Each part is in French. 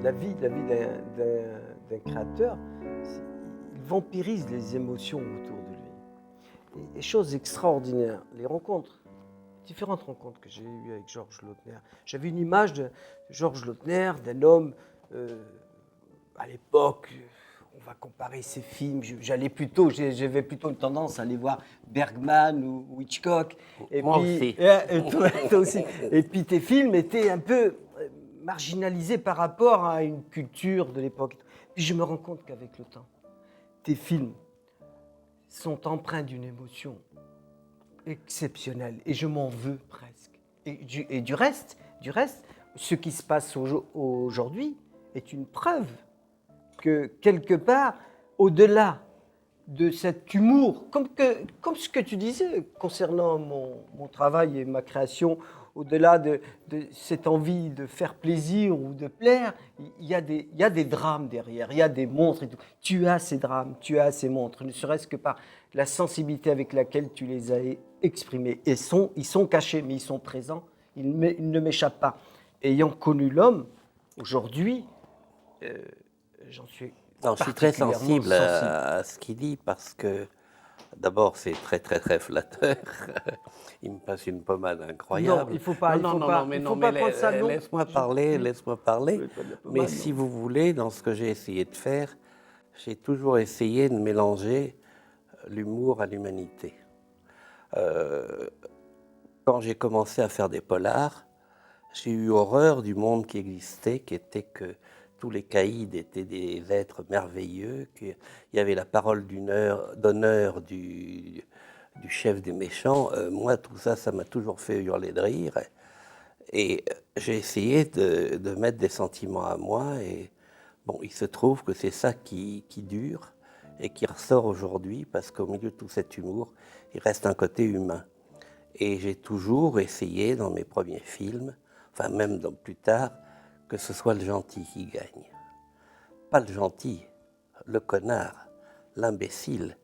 la vie d'un créateur, il vampirise les émotions autour de lui. Et chose extraordinaire, les rencontres, différentes rencontres que j'ai eues avec Georges Lautner. J'avais une image de Georges Lautner, d'un homme, à l'époque, on va comparer ses films, j'avais plutôt une tendance à aller voir Bergman ou Hitchcock. Et Moi puis, aussi. toi aussi. Et puis tes films étaient un peu marginalisés par rapport à une culture de l'époque. Puis je me rends compte qu'avec le temps, tes films sont empreints d'une émotion exceptionnelle. Et je m'en veux presque. Et du reste, ce qui se passe aujourd'hui est une preuve que quelque part, au-delà de cet humour, comme ce que tu disais concernant mon travail et ma création, au-delà de cette envie de faire plaisir ou de plaire, il y a des drames derrière, il y a des monstres et tout. Tu as ces drames, tu as ces monstres, ne serait-ce que par la sensibilité avec laquelle tu les as exprimés. Ils sont cachés, mais ils sont présents, ils ne m'échappent pas. Ayant connu l'homme, aujourd'hui, j'en suis Non, je suis très particulièrement sensible à ce qu'il dit parce que d'abord c'est très très très flatteur. Il me passe une pommade incroyable. Non, il faut pas, non, il faut non, pas, non, mais il non, faut mais pas prendre ça. Non, laisse-moi parler, oui. laisse-moi parler. Oui, pas de la Mais pommade, si non. vous voulez, dans ce que j'ai essayé de faire, j'ai toujours essayé de mélanger l'humour à l'humanité. Quand j'ai commencé à faire des polars, j'ai eu horreur du monde qui existait, qui était que tous les caïds étaient des êtres merveilleux, qu'il y avait la parole d'honneur du chef des méchants. Moi, tout ça, ça m'a toujours fait hurler de rire. Et j'ai essayé de mettre des sentiments à moi. Et bon, il se trouve que c'est ça qui dure et qui ressort aujourd'hui, parce qu'au milieu de tout cet humour, il reste un côté humain. Et j'ai toujours essayé dans mes premiers films, enfin même plus tard, que ce soit le gentil qui gagne. Pas le gentil, le connard, l'imbécile,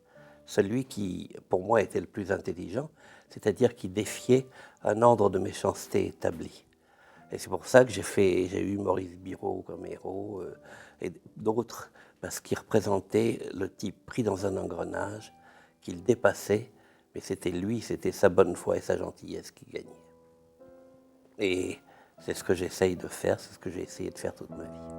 celui qui, pour moi, était le plus intelligent, c'est-à-dire qui défiait un ordre de méchanceté établi. Et c'est pour ça que j'ai eu Maurice Biraud comme héros et d'autres, parce qu'il représentait le type pris dans un engrenage, qu'il dépassait, mais c'était lui, c'était sa bonne foi et sa gentillesse qui gagnaient. Et c'est ce que j'essaye de faire, c'est ce que j'ai essayé de faire toute ma vie.